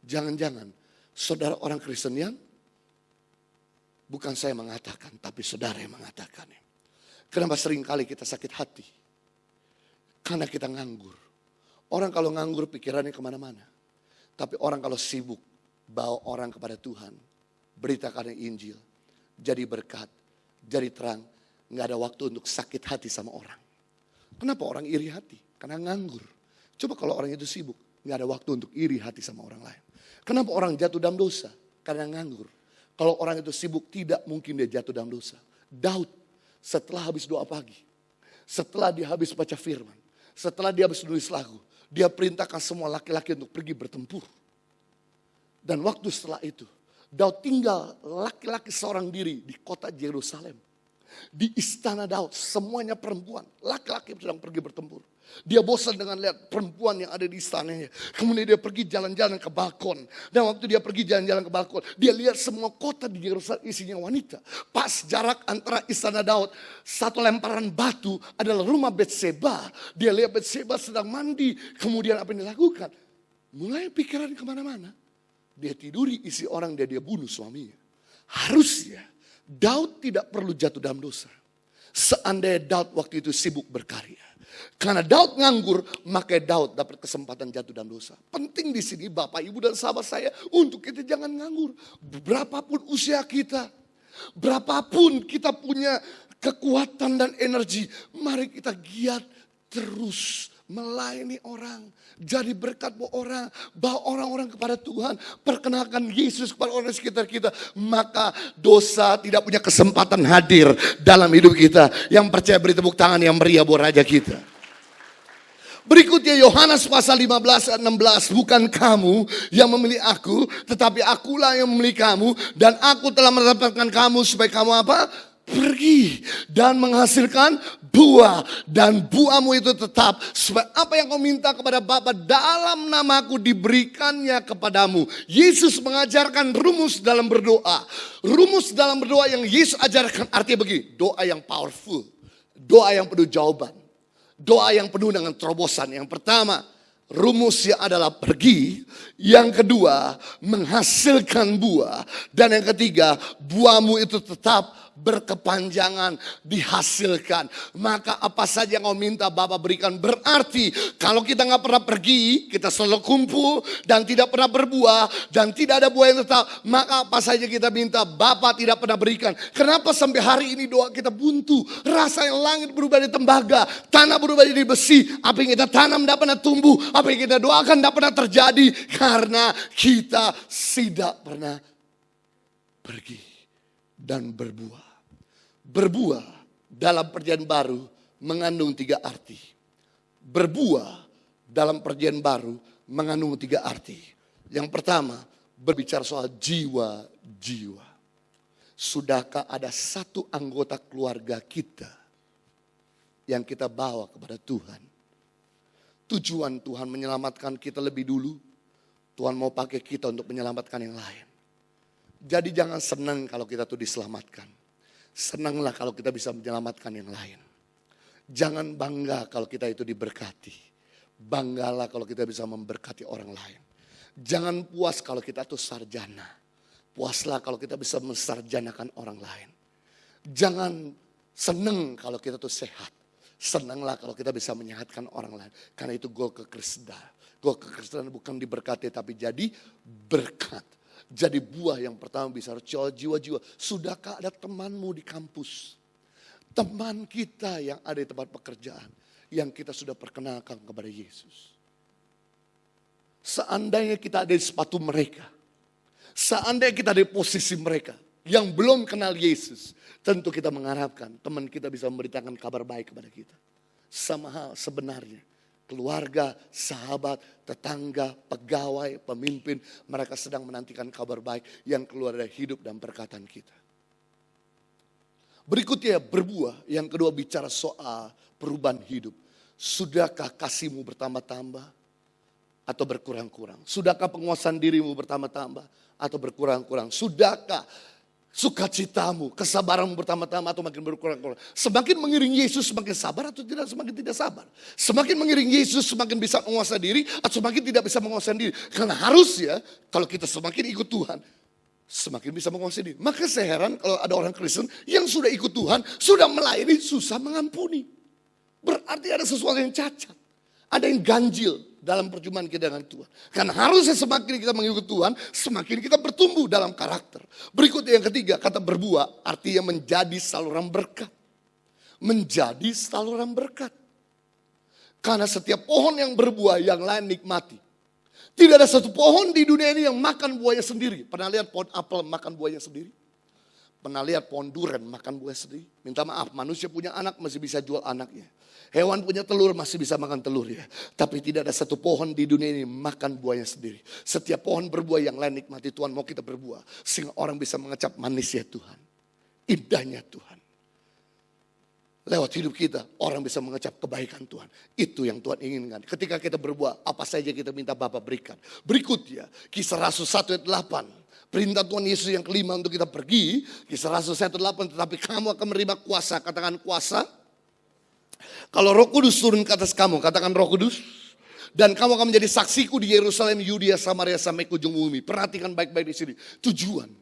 Jangan-jangan saudara orang Kristen yang bukan saya mengatakan, tapi saudara yang mengatakannya. Kenapa seringkali kita sakit hati? Karena kita nganggur. Orang kalau nganggur pikirannya kemana-mana. Tapi orang kalau sibuk bawa orang kepada Tuhan, beritakan Injil, jadi berkat, jadi terang, nggak ada waktu untuk sakit hati sama orang. Kenapa orang iri hati? Karena nganggur. Coba kalau orang itu sibuk, nggak ada waktu untuk iri hati sama orang lain. Kenapa orang jatuh dalam dosa? Karena nganggur. Kalau orang itu sibuk, tidak mungkin dia jatuh dalam dosa. Daud setelah habis doa pagi, setelah dia habis baca firman, setelah dia habis nulis lagu, dia perintahkan semua laki-laki untuk pergi bertempur. Dan waktu setelah itu, Daud tinggal laki-laki seorang diri di kota Yerusalem. Di istana Daud, semuanya perempuan, laki-laki sedang pergi bertempur. Dia bosan dengan lihat perempuan yang ada di istananya. Kemudian dia pergi jalan-jalan ke balkon. Dan waktu dia pergi jalan-jalan ke balkon, dia lihat semua kota di Yerusalem isinya wanita. Pas jarak antara istana Daud, satu lemparan batu adalah rumah Betseba. Dia lihat Betseba sedang mandi. Kemudian apa yang dilakukan? Mulai pikiran kemana-mana. Dia tiduri isi orang dia bunuh suaminya. Harusnya Daud tidak perlu jatuh dalam dosa. Seandainya Daud waktu itu sibuk berkarya. Karena Daud nganggur, maka Daud dapat kesempatan jatuh dalam dosa. Penting di sini Bapak, Ibu dan sahabat saya, untuk kita jangan nganggur. Berapapun usia kita, berapapun kita punya kekuatan dan energi, mari kita giat terus melayani orang, jadi berkat buat orang, bawa orang-orang kepada Tuhan, perkenalkan Yesus kepada orang sekitar kita, maka dosa tidak punya kesempatan hadir dalam hidup kita. Yang percaya beri tepuk tangan yang meriah buat Raja kita. Berikutnya Yohanes pasal 15 ayat 16. Bukan kamu yang memilih aku, tetapi akulah yang memilih kamu. Dan aku telah menetapkan kamu supaya kamu apa? Pergi dan menghasilkan buah. Dan buahmu itu tetap. Supaya apa yang kau minta kepada Bapa dalam namaku diberikannya kepadamu. Yesus mengajarkan rumus dalam berdoa. Rumus dalam berdoa yang Yesus ajarkan artinya begini. Doa yang powerful. Doa yang penuh jawaban. Doa yang penuh dengan terobosan. Yang pertama, rumusnya adalah pergi. Yang kedua, menghasilkan buah. Dan yang ketiga, buahmu itu tetap berkepanjangan, dihasilkan. Maka apa saja yang kau minta Bapa berikan. Berarti kalau kita gak pernah pergi, kita selalu kumpul dan tidak pernah berbuah dan tidak ada buah yang tetap, maka apa saja kita minta Bapa tidak pernah berikan. Kenapa sampai hari ini doa kita buntu? Rasanya langit berubah jadi tembaga, tanah berubah jadi besi. Apa yang kita tanam tidak pernah tumbuh, apa yang kita doakan tidak pernah terjadi, karena kita tidak pernah pergi dan berbuah. Berbuah dalam perjanjian baru mengandung 3 arti. Berbuah dalam perjanjian baru mengandung 3 arti. Yang pertama, berbicara soal jiwa-jiwa. Sudahkah ada satu anggota keluarga kita yang kita bawa kepada Tuhan? Tujuan Tuhan menyelamatkan kita lebih dulu. Tuhan mau pakai kita untuk menyelamatkan yang lain. Jadi jangan senang kalau kita tuh diselamatkan. Senanglah kalau kita bisa menyelamatkan yang lain. Jangan bangga kalau kita itu diberkati. Banggalah kalau kita bisa memberkati orang lain. Jangan puas kalau kita tuh sarjana. Puaslah kalau kita bisa mensarjanakan orang lain. Jangan senang kalau kita tuh sehat. Senanglah kalau kita bisa menyehatkan orang lain. Karena itu goal kekristenan. Goal kekristenan bukan diberkati tapi jadi berkat. Jadi buah yang pertama bisa jiwa-jiwa. Sudahkah ada temanmu di kampus? Teman kita yang ada di tempat pekerjaan. Yang kita sudah perkenalkan kepada Yesus. Seandainya kita ada di sepatu mereka. Seandainya kita ada di posisi mereka. Yang belum kenal Yesus. Tentu kita mengharapkan teman kita bisa memberitakan kabar baik kepada kita. Sama hal sebenarnya. Keluarga, sahabat, tetangga, pegawai, pemimpin. Mereka sedang menantikan kabar baik yang keluar dari hidup dan perkataan kita. Berikutnya berbuah. Yang kedua bicara soal perubahan hidup. Sudahkah kasihmu bertambah-tambah atau berkurang-kurang? Sudahkah penguasaan dirimu bertambah-tambah atau berkurang-kurang? Sudahkah sukacitamu, kesabaranmu bertambah-tambah atau makin berkurang-kurang? Semakin mengiring Yesus semakin sabar atau tidak, semakin tidak sabar? Semakin mengiring Yesus semakin bisa menguasai diri atau semakin tidak bisa menguasai diri? Karena harusnya kalau kita semakin ikut Tuhan, semakin bisa menguasai diri. Maka saya heran kalau ada orang Kristen yang sudah ikut Tuhan, sudah melayani, susah mengampuni. Berarti ada sesuatu yang cacat. Ada yang ganjil dalam perjumpaan kita dengan Tuhan. Karena harusnya semakin kita mengikut Tuhan, semakin kita bertumbuh dalam karakter. Berikutnya yang ketiga, kata berbuah artinya menjadi saluran berkat. Menjadi saluran berkat. Karena setiap pohon yang berbuah yang lain nikmati. Tidak ada satu pohon di dunia ini yang makan buahnya sendiri. Pernah lihat pohon apel makan buahnya sendiri? Pernah lihat pohon durian makan buahnya sendiri? Minta maaf, manusia punya anak masih bisa jual anaknya. Hewan punya telur masih bisa makan telurnya. Tapi tidak ada satu pohon di dunia ini makan buahnya sendiri. Setiap pohon berbuah yang lain nikmati. Tuhan mau kita berbuah. Sehingga orang bisa mengecap manisnya Tuhan. Indahnya Tuhan. Lewat hidup kita orang bisa mengecap kebaikan Tuhan. Itu yang Tuhan inginkan. Ketika kita berbuah apa saja kita minta Bapa berikan. Berikutnya Kisah Rasul 1 ayat 8. Perintah Tuhan Yesus yang kelima untuk kita pergi. Kisah Rasul 1 ayat 8. Tetapi kamu akan menerima kuasa. Katakan kuasa. Kalau Roh Kudus turun ke atas kamu, katakan Roh Kudus. Dan kamu akan menjadi saksiku di Yerusalem, Yudea, Samaria, sampai ke ujung bumi. Perhatikan baik-baik di sini. Tujuan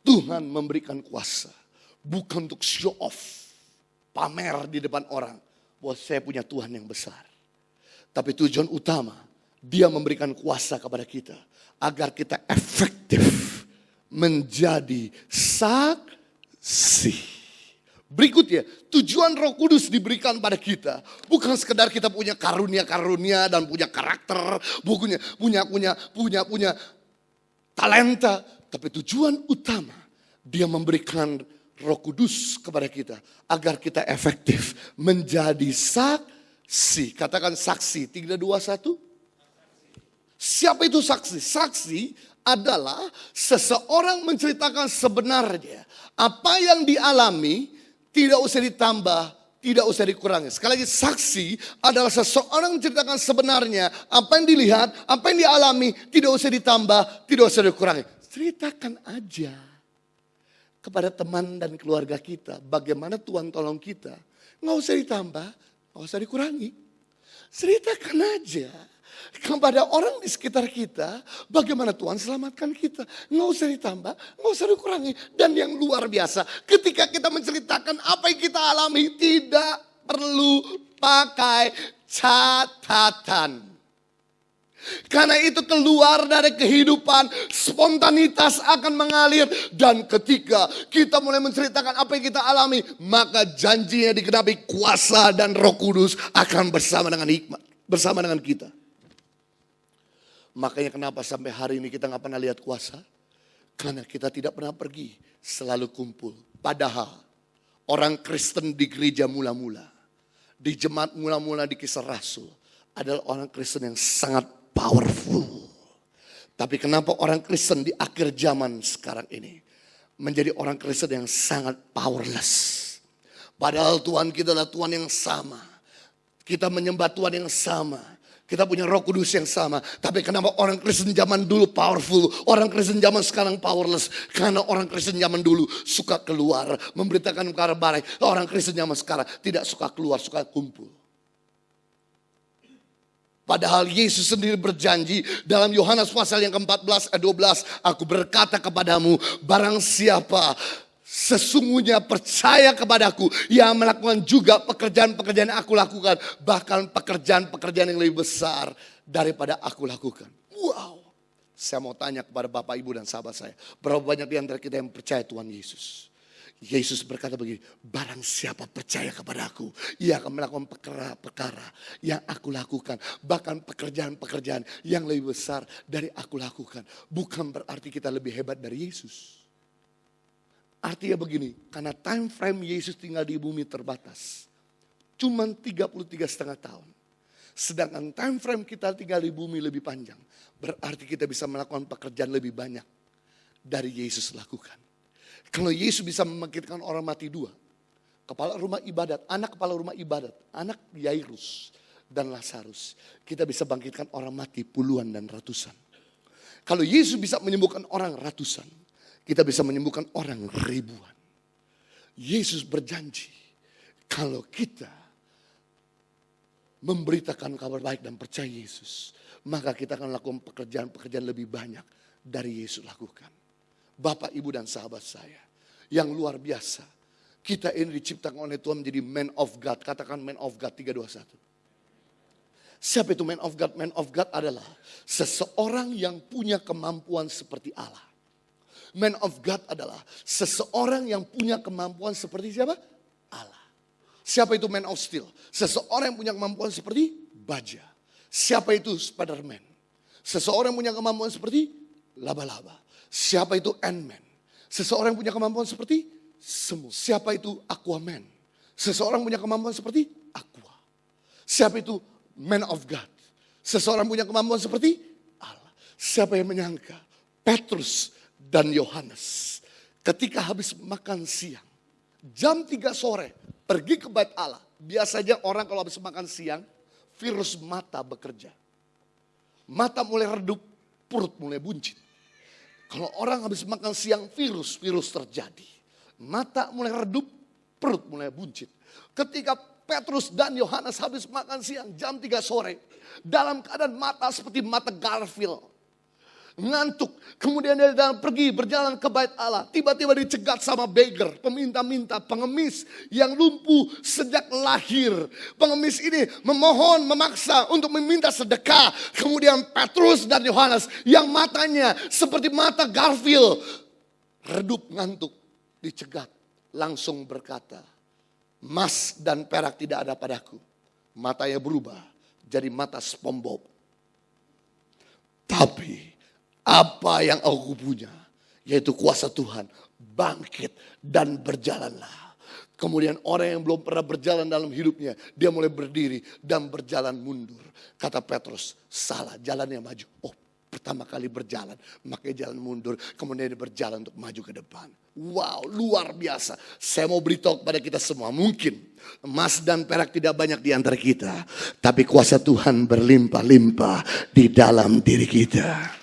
Tuhan memberikan kuasa bukan untuk show off, pamer di depan orang bahwa saya punya Tuhan yang besar. Tapi tujuan utama, Dia memberikan kuasa kepada kita agar kita efektif menjadi saksi. Berikutnya, tujuan Roh Kudus diberikan pada kita bukan sekedar kita punya karunia-karunia dan punya karakter, punya talenta, tapi tujuan utama Dia memberikan Roh Kudus kepada kita agar kita efektif menjadi saksi. Si, katakan saksi. 3, 2, 1. Siapa itu saksi? Saksi adalah seseorang menceritakan sebenarnya. Apa yang dialami tidak usah ditambah, tidak usah dikurangi. Sekali lagi, saksi adalah seseorang menceritakan sebenarnya. Apa yang dilihat, apa yang dialami tidak usah ditambah, tidak usah dikurangi. Ceritakan aja kepada teman dan keluarga kita bagaimana Tuhan tolong kita. Nggak usah ditambah, nggak usah dikurangi. Ceritakan aja kepada orang di sekitar kita bagaimana Tuhan selamatkan kita. Nggak usah ditambah, nggak usah dikurangi. Dan yang luar biasa, ketika kita menceritakan apa yang kita alami, tidak perlu pakai catatan. Karena itu keluar dari kehidupan, spontanitas akan mengalir. Dan ketika kita mulai menceritakan apa yang kita alami, maka janjinya digenapi, kuasa dan Roh Kudus akan bersama dengan hikmat, bersama dengan kita. Makanya kenapa sampai hari ini kita gak pernah lihat kuasa? Karena kita tidak pernah pergi, selalu kumpul. Padahal orang Kristen di gereja mula-mula, di jemaat mula-mula di Kisah Rasul, adalah orang Kristen yang sangat powerful. Tapi kenapa orang Kristen di akhir zaman sekarang ini menjadi orang Kristen yang sangat powerless? Padahal Tuhan kita adalah Tuhan yang sama. Kita menyembah Tuhan yang sama. Kita punya Roh Kudus yang sama. Tapi kenapa orang Kristen zaman dulu powerful, orang Kristen zaman sekarang powerless? Karena orang Kristen zaman dulu suka keluar, memberitakan kabar baik. Orang Kristen zaman sekarang tidak suka keluar, suka kumpul. Padahal Yesus sendiri berjanji dalam Yohanes pasal yang ke-14 ayat 12. Aku berkata kepadamu, barang siapa sesungguhnya percaya kepadaku, yang melakukan juga pekerjaan-pekerjaan yang aku lakukan. Bahkan pekerjaan-pekerjaan yang lebih besar daripada aku lakukan. Wow. Saya mau tanya kepada Bapak, Ibu dan sahabat saya. Berapa banyak di antara kita yang percaya Tuhan Yesus? Yesus berkata begini, barang siapa percaya kepadaku, ia akan melakukan perkara-perkara yang aku lakukan. Bahkan pekerjaan-pekerjaan yang lebih besar dari aku lakukan. Bukan berarti kita lebih hebat dari Yesus. Artinya begini, karena time frame Yesus tinggal di bumi terbatas. Cuman 33,5 tahun. Sedangkan time frame kita tinggal di bumi lebih panjang. Berarti kita bisa melakukan pekerjaan lebih banyak dari Yesus lakukan. Kalau Yesus bisa membangkitkan orang mati 2. Kepala rumah ibadat, anak kepala rumah ibadat, anak Yairus dan Lazarus. Kita bisa bangkitkan orang mati puluhan dan ratusan. Kalau Yesus bisa menyembuhkan orang ratusan, kita bisa menyembuhkan orang ribuan. Yesus berjanji, kalau kita memberitakan kabar baik dan percaya Yesus, maka kita akan lakukan pekerjaan-pekerjaan lebih banyak dari Yesus lakukan. Bapak, Ibu dan sahabat saya yang luar biasa. Kita ini diciptakan oleh Tuhan menjadi man of God. Katakan man of God, 3, 2, 1. Siapa itu man of God? Man of God adalah seseorang yang punya kemampuan seperti Allah. Man of God adalah seseorang yang punya kemampuan seperti siapa? Allah. Siapa itu man of steel? Seseorang yang punya kemampuan seperti baja. Siapa itu Spiderman? Seseorang yang punya kemampuan seperti laba-laba. Siapa itu Ant-Man? Seseorang yang punya kemampuan seperti semut. Siapa itu Aquaman? Seseorang punya kemampuan seperti Aqua. Siapa itu man of God? Seseorang punya kemampuan seperti Allah. Siapa yang menyangka Petrus dan Yohanes ketika habis makan siang, jam 3 sore pergi ke bait Allah. Biasanya orang kalau habis makan siang, virus mata bekerja. Mata mulai redup, perut mulai buncit. Kalau orang habis makan siang, virus terjadi. Mata mulai redup, perut mulai buncit. Ketika Petrus dan Yohanes habis makan siang jam 3 sore. Dalam keadaan mata seperti mata Garfield. Ngantuk. Kemudian dia pergi berjalan ke bait Allah. Tiba-tiba dicegat sama beggar, peminta-minta, pengemis yang lumpuh sejak lahir. Pengemis ini memohon, memaksa untuk meminta sedekah. Kemudian Petrus dan Yohanes yang matanya seperti mata Garfield, redup ngantuk, dicegat. Langsung berkata, emas dan perak tidak ada padaku. Matanya berubah jadi mata SpongeBob. Tapi apa yang aku punya, yaitu kuasa Tuhan, bangkit dan berjalanlah. Kemudian orang yang belum pernah berjalan dalam hidupnya, dia mulai berdiri dan berjalan mundur. Kata Petrus, salah, jalannya maju. Oh, pertama kali berjalan, makanya jalan mundur. Kemudian dia berjalan untuk maju ke depan. Wow, luar biasa. Saya mau beritahu kepada kita semua, mungkin emas dan perak tidak banyak di antara kita, tapi kuasa Tuhan berlimpah-limpah di dalam diri kita.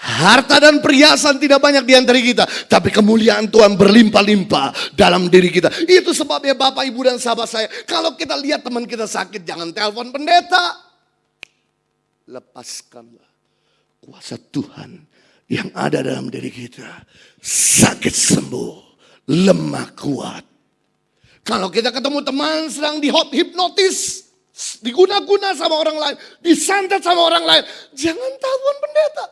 Harta dan perhiasan tidak banyak di antara kita, tapi kemuliaan Tuhan berlimpah-limpah dalam diri kita. Itu sebabnya Bapak, Ibu dan sahabat saya, kalau kita lihat teman kita sakit, jangan telepon pendeta. Lepaskanlah kuasa Tuhan yang ada dalam diri kita. Sakit sembuh, lemah kuat. Kalau kita ketemu teman sedang dihipnotis, diguna-guna sama orang lain, disantet sama orang lain, jangan telepon pendeta.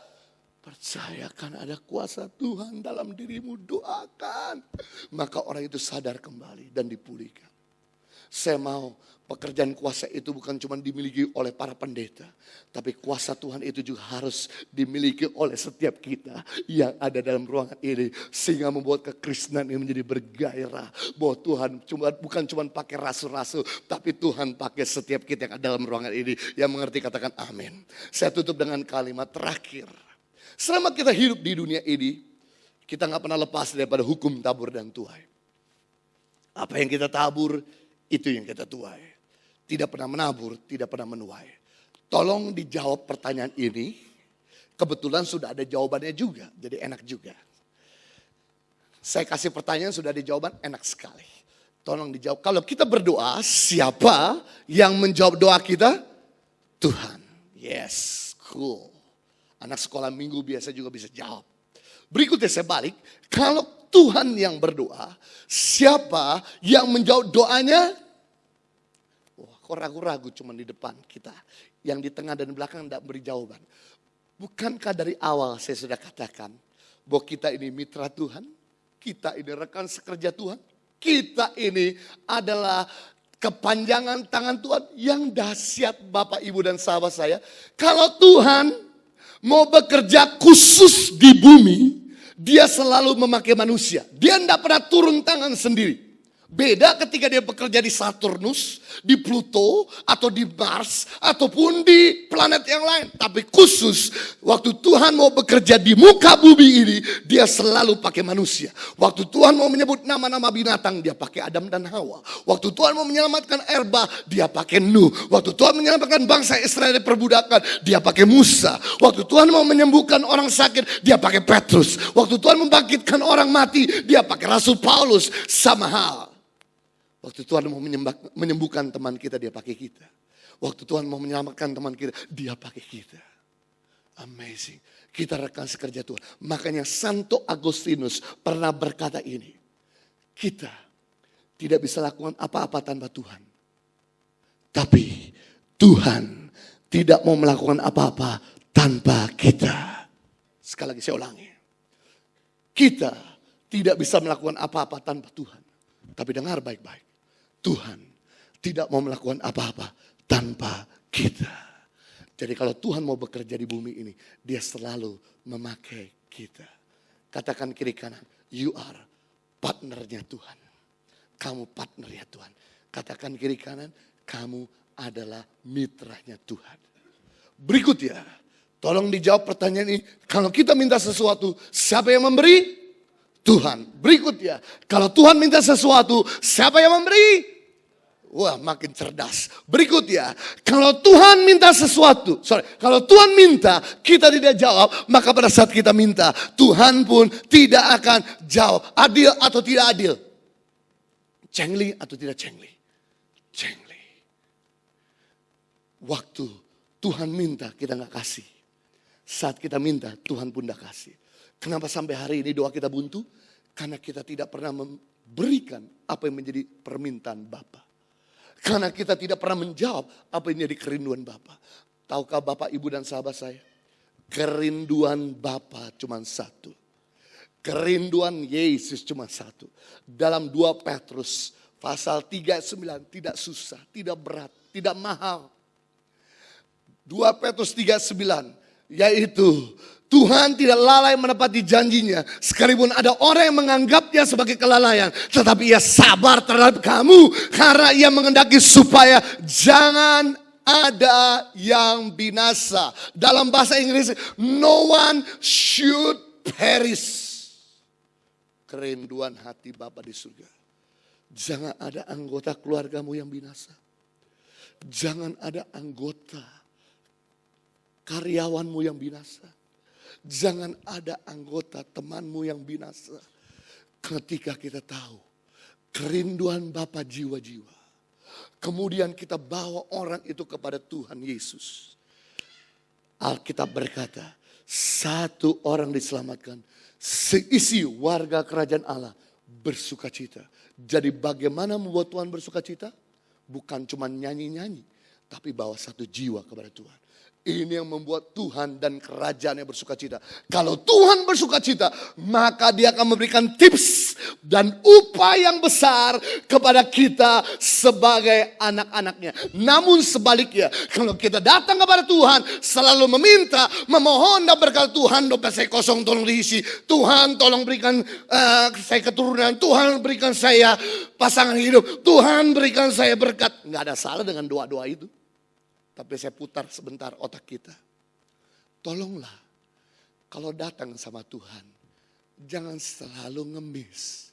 Percayakan ada kuasa Tuhan dalam dirimu, doakan. Maka orang itu sadar kembali dan dipulihkan. Saya mau pekerjaan kuasa itu bukan cuma dimiliki oleh para pendeta, tapi kuasa Tuhan itu juga harus dimiliki oleh setiap kita yang ada dalam ruangan ini. Sehingga membuat kekristenan ini menjadi bergairah. Bahwa Tuhan bukan cuma pakai rasul-rasul, tapi Tuhan pakai setiap kita yang ada dalam ruangan ini. Yang mengerti katakan amin. Saya tutup dengan kalimat terakhir. Selama kita hidup di dunia ini, kita gak pernah lepas daripada hukum tabur dan tuai. Apa yang kita tabur, itu yang kita tuai. Tidak pernah menabur, tidak pernah menuai. Tolong dijawab pertanyaan ini. Kebetulan sudah ada jawabannya juga, jadi enak juga. Saya kasih pertanyaan, sudah ada jawaban, enak sekali. Tolong dijawab. Kalau kita berdoa, siapa yang menjawab doa kita? Tuhan. Yes, cool. Anak sekolah minggu biasa juga bisa jawab. Berikutnya saya balik. Kalau Tuhan yang berdoa, siapa yang menjawab doanya? Wah, kok ragu-ragu cuma di depan kita. Yang di tengah dan belakang tidak beri jawaban. Bukankah dari awal saya sudah katakan bahwa kita ini mitra Tuhan? Kita ini rekan sekerja Tuhan? Kita ini adalah kepanjangan tangan Tuhan yang dahsyat, Bapak, Ibu, dan sahabat saya. Kalau Tuhan mau bekerja khusus di bumi, dia selalu memakai manusia. Dia tidak pernah turun tangan sendiri. Beda ketika dia bekerja di Saturnus, di Pluto, atau di Mars, ataupun di planet yang lain. Tapi khusus waktu Tuhan mau bekerja di muka bumi ini, dia selalu pakai manusia. Waktu Tuhan mau menyebut nama-nama binatang, dia pakai Adam dan Hawa. Waktu Tuhan mau menyelamatkan Erba, dia pakai Nuh. Waktu Tuhan menyelamatkan bangsa Israel dari perbudakan, dia pakai Musa. Waktu Tuhan mau menyembuhkan orang sakit, dia pakai Petrus. Waktu Tuhan membangkitkan orang mati, dia pakai Rasul Paulus. Sama hal. Waktu Tuhan mau menyembuhkan teman kita, dia pakai kita. Waktu Tuhan mau menyelamatkan teman kita, dia pakai kita. Amazing. Kita rekan sekerja Tuhan. Makanya Santo Agustinus pernah berkata ini. Kita tidak bisa lakukan apa-apa tanpa Tuhan. Tapi Tuhan tidak mau melakukan apa-apa tanpa kita. Sekali lagi saya ulangi. Kita tidak bisa melakukan apa-apa tanpa Tuhan. Tapi dengar baik-baik. Tuhan tidak mau melakukan apa-apa tanpa kita. Jadi kalau Tuhan mau bekerja di bumi ini, dia selalu memakai kita. Katakan kiri kanan, you are partnernya Tuhan. Kamu partnernya Tuhan. Katakan kiri kanan, kamu adalah mitranya Tuhan. Berikutnya, tolong dijawab pertanyaan ini. Kalau kita minta sesuatu, siapa yang memberi? Tuhan. Berikutnya, kalau Tuhan minta sesuatu, siapa yang memberi? Wah, makin cerdas. Berikutnya, kalau Tuhan minta sesuatu, kalau Tuhan minta, kita tidak jawab, maka pada saat kita minta, Tuhan pun tidak akan jawab. Adil atau tidak adil? Cengli atau tidak cengli? Cengli. Waktu Tuhan minta, kita nggak kasih. Saat kita minta, Tuhan pun tidak kasih. Kenapa sampai hari ini doa kita buntu? Karena kita tidak pernah memberikan apa yang menjadi permintaan Bapa. Karena kita tidak pernah menjawab apa yang menjadi kerinduan Bapa. Tahukah Bapak, Ibu, dan sahabat saya? Kerinduan Bapa cuma satu. Kerinduan Yesus cuma satu. Dalam 2 Petrus pasal 3:9, tidak susah, tidak berat, tidak mahal. 2 Petrus 3:9, yaitu Tuhan tidak lalai menepati janjinya. Sekalipun ada orang yang menganggapnya sebagai kelalaian. Tetapi ia sabar terhadap kamu. Karena ia mengendaki supaya jangan ada yang binasa. Dalam bahasa Inggris, no one should perish. Kerinduan hati Bapa di surga. Jangan ada anggota keluargamu yang binasa. Jangan ada anggota karyawanmu yang binasa. Jangan ada anggota temanmu yang binasa. Ketika kita tahu kerinduan Bapa jiwa-jiwa. Kemudian kita bawa orang itu kepada Tuhan Yesus. Alkitab berkata, satu orang diselamatkan. Seisi warga kerajaan Allah bersukacita. Jadi bagaimana membuat Tuhan bersukacita? Bukan cuma nyanyi-nyanyi. Tapi bawa satu jiwa kepada Tuhan. Ini yang membuat Tuhan dan kerajaannya bersukacita. Kalau Tuhan bersukacita, maka dia akan memberikan tips dan upah yang besar kepada kita sebagai anak-anaknya. Namun sebaliknya, kalau kita datang kepada Tuhan, selalu meminta, memohon dan berkata, Tuhan dompet saya kosong tolong diisi. Tuhan tolong berikan saya keturunan. Tuhan berikan saya pasangan hidup. Tuhan berikan saya berkat. Nggak ada salah dengan doa-doa itu. Tapi saya putar sebentar otak kita. Tolonglah kalau datang sama Tuhan, jangan selalu ngemis.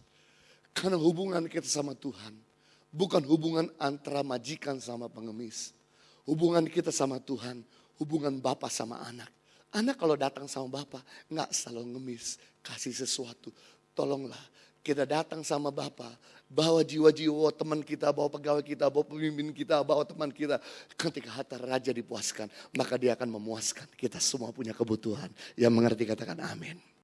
Karena hubungan kita sama Tuhan bukan hubungan antara majikan sama pengemis. Hubungan kita sama Tuhan, hubungan Bapa sama anak. Anak kalau datang sama Bapa nggak selalu ngemis, kasih sesuatu. Tolonglah kita datang sama Bapa, bawa jiwa-jiwa teman kita, bawa pegawai kita, bawa pemimpin kita, bawa teman kita. Ketika hati raja dipuaskan, maka dia akan memuaskan. Kita semua punya kebutuhan. Yang mengerti katakan amin.